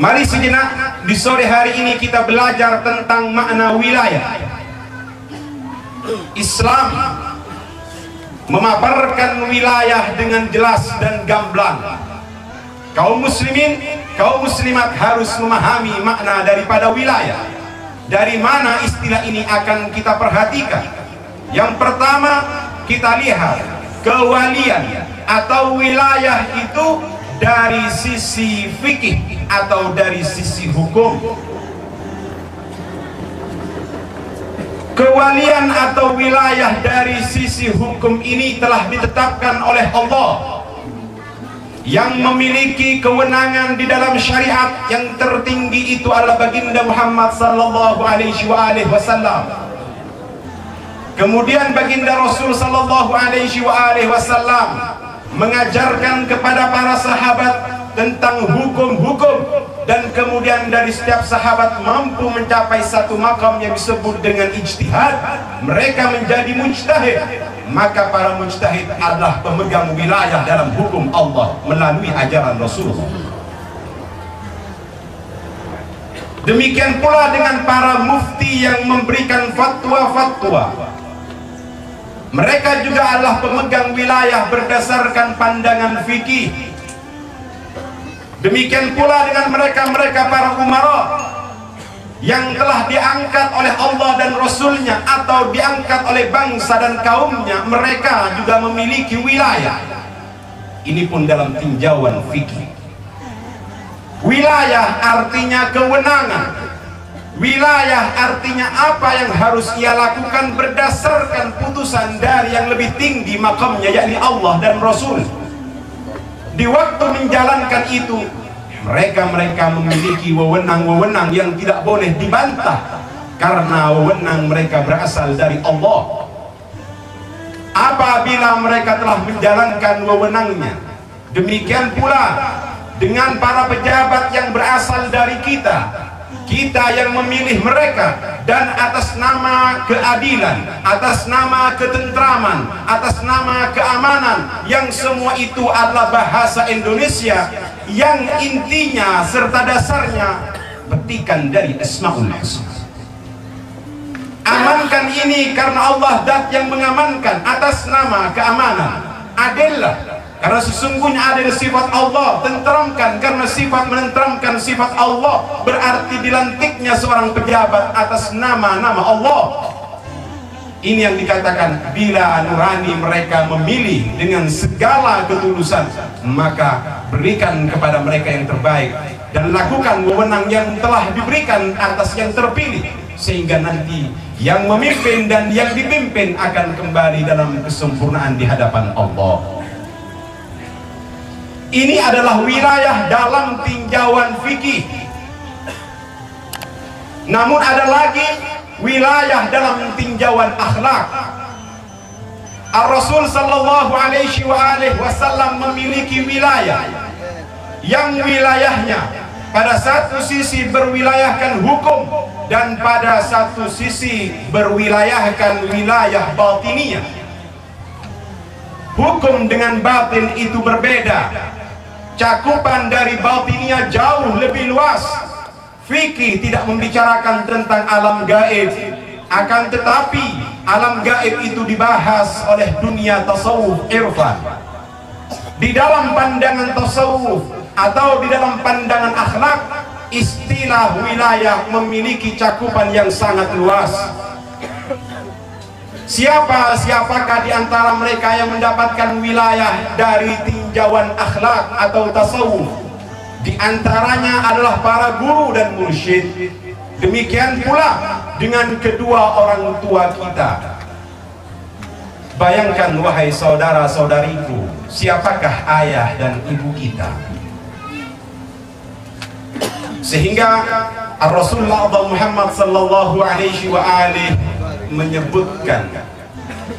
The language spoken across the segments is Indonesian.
Mari sejenak di sore hari ini kita belajar tentang makna wilayah. Islam memaparkan wilayah dengan jelas dan gamblang. Kaum muslimin, kaum muslimat harus memahami makna daripada wilayah. Dari mana istilah ini akan kita perhatikan? Yang pertama, kita lihat kewalian atau wilayah itu dari sisi fikih atau dari sisi hukum. Kewalian atau wilayah dari sisi hukum ini telah ditetapkan oleh Allah yang memiliki kewenangan di dalam syariat. Yang tertinggi itu adalah baginda Muhammad sallallahu alaihi wasallam. Kemudian baginda Rasul sallallahu alaihi wasallam mengajarkan kepada para sahabat tentang hukum-hukum, dan kemudian dari setiap sahabat mampu mencapai satu makam yang disebut dengan ijtihad. Mereka menjadi mujtahid, maka para mujtahid adalah pemegang wilayah dalam hukum Allah melalui ajaran Rasulullah. Demikian pula dengan para mufti yang memberikan fatwa-fatwa. Mereka juga adalah pemegang wilayah berdasarkan pandangan fikih. Demikian pula dengan mereka-mereka para umara yang telah diangkat oleh Allah dan Rasulnya atau diangkat oleh bangsa dan kaumnya. Mereka juga memiliki wilayah. Ini pun dalam tinjauan fikih. Wilayah artinya kewenangan. Wilayah artinya apa yang harus ia lakukan berdasarkan putusan dari yang lebih tinggi makamnya, yakni Allah dan Rasul. Di waktu menjalankan itu, mereka memiliki wewenang-wewenang yang tidak boleh dibantah, karena wewenang mereka berasal dari Allah. Apabila mereka telah menjalankan wewenangnya, demikian pula dengan para pejabat yang berasal dari kita yang memilih mereka, dan atas nama keadilan, atas nama ketentraman, atas nama keamanan, yang semua itu adalah bahasa Indonesia yang intinya serta dasarnya petikan dari Asmaul Husna. Amankan ini karena Allah zat yang mengamankan atas nama keamanan. Adillah karena sesungguhnya ada sifat Allah. Tentramkan karena sifat menenteramkan sifat Allah. Berarti dilantiknya seorang pejabat atas nama-nama Allah. Ini yang dikatakan bila nurani mereka memilih dengan segala ketulusan, maka berikan kepada mereka yang terbaik dan lakukan wewenang yang telah diberikan atas yang terpilih, sehingga nanti yang memimpin dan yang dipimpin akan kembali dalam kesempurnaan di hadapan Allah. Ini adalah wilayah dalam tinjauan fikih. Namun ada lagi wilayah dalam tinjauan akhlak. Ar-Rasul sallallahu alaihi wasallam memiliki wilayah yang wilayahnya pada satu sisi berwilayahkan hukum, dan pada satu sisi berwilayahkan wilayah batiniyah. Hukum dengan batin itu berbeda. Cakupan dari batiniyah jauh lebih luas. Fikih tidak membicarakan tentang alam gaib, akan tetapi alam gaib itu dibahas oleh dunia tasawuf irfan. Di dalam pandangan tasawuf atau di dalam pandangan akhlak, istilah wilayah memiliki cakupan yang sangat luas. Siapakah di antara mereka yang mendapatkan wilayah dari tinjauan akhlak atau tasawuf? Di antaranya adalah para guru dan mursyid. Demikian pula dengan kedua orang tua kita. Bayangkan wahai saudara-saudariku, siapakah ayah dan ibu kita? Sehingga Rasulullah Muhammad sallallahu alaihi wa alihi menyebutkan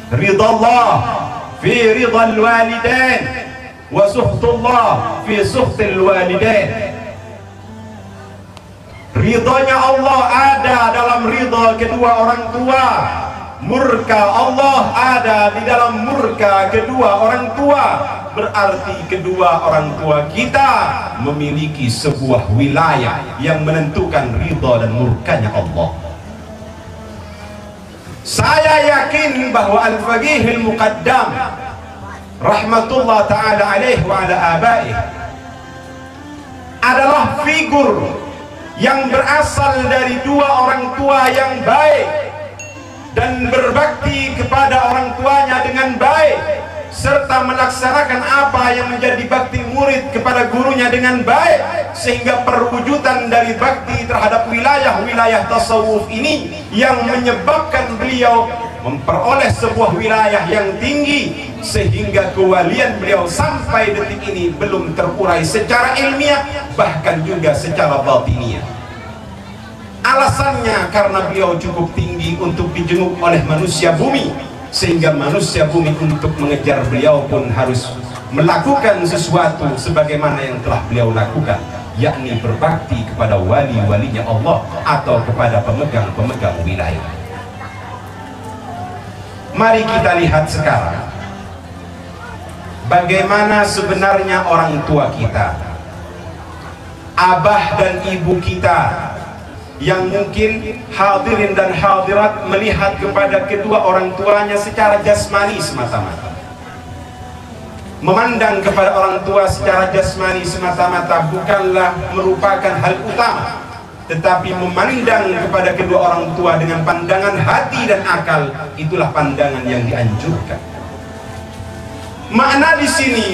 ridallah fi ridal walidain wa suhtullah fi suhtil walidain. Ridhonya Allah ada dalam ridha kedua orang tua, murka Allah ada di dalam murka kedua orang tua. berarti kedua orang tua kita memiliki sebuah wilayah yang menentukan ridha dan murkanya Allah. Saya yakin bahwa Al-Faqih Al-Muqaddam rahmatullah ta'ala alaih wa ala abaih adalah figur yang berasal dari dua orang tua yang baik dan berbakti kepada orang tuanya dengan baik, serta melaksanakan apa yang menjadi bakti murid kepada gurunya dengan baik, sehingga perwujudan dari bakti terhadap wilayah-wilayah tasawuf ini yang menyebabkan beliau memperoleh sebuah wilayah yang tinggi, sehingga kewalian beliau sampai detik ini belum terurai secara ilmiah, bahkan juga secara batiniah. Alasannya karena beliau cukup tinggi untuk dijenguk oleh manusia bumi, sehingga manusia bumi untuk mengejar beliau pun harus melakukan sesuatu sebagaimana yang telah beliau lakukan, yakni berbakti kepada wali-walinya Allah atau kepada pemegang-pemegang wilayah. Mari kita lihat sekarang bagaimana sebenarnya orang tua kita, abah dan ibu kita, yang mungkin hadirin dan hadirat melihat kepada kedua orang tuanya secara jasmani semata-mata. Memandang kepada orang tua secara jasmani semata-mata bukanlah merupakan hal utama, tetapi memandang kepada kedua orang tua dengan pandangan hati dan akal, itulah pandangan yang dianjurkan. Makna di sini,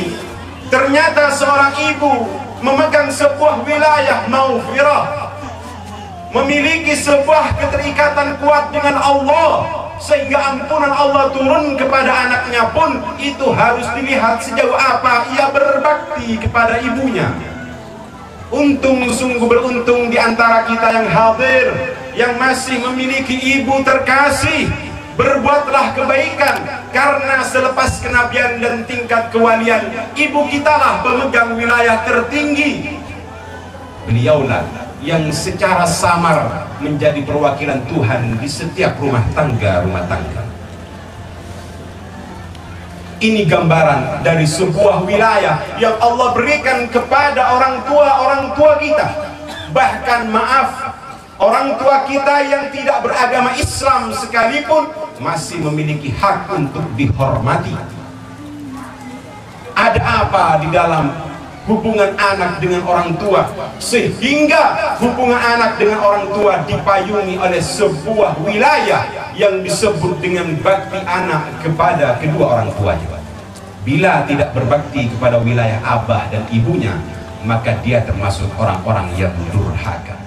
ternyata seorang ibu memegang sebuah wilayah maghfirah, memiliki sebuah keterikatan kuat dengan Allah, sehingga ampunan Allah turun kepada anaknya pun itu harus dilihat sejauh apa ia berbakti kepada ibunya. Untung, sungguh beruntung di antara kita yang hadir, yang masih memiliki ibu terkasih. Berbuatlah kebaikan, karena selepas kenabian dan tingkat kewalian, ibu kitalah pemegang wilayah tertinggi. Beliaulah yang secara samar menjadi perwakilan Tuhan di setiap rumah tangga. Ini gambaran dari sebuah wilayah yang Allah berikan kepada orang tua kita. Bahkan maaf, orang tua kita yang tidak beragama Islam sekalipun masih memiliki hak untuk dihormati. Ada apa di dalam hubungan anak dengan orang tua, sehingga hubungan anak dengan orang tua dipayungi oleh sebuah wilayah yang disebut dengan bakti anak kepada kedua orang tuanya. Bila tidak berbakti kepada wilayah abah dan ibunya, maka dia termasuk orang-orang yang durhaka.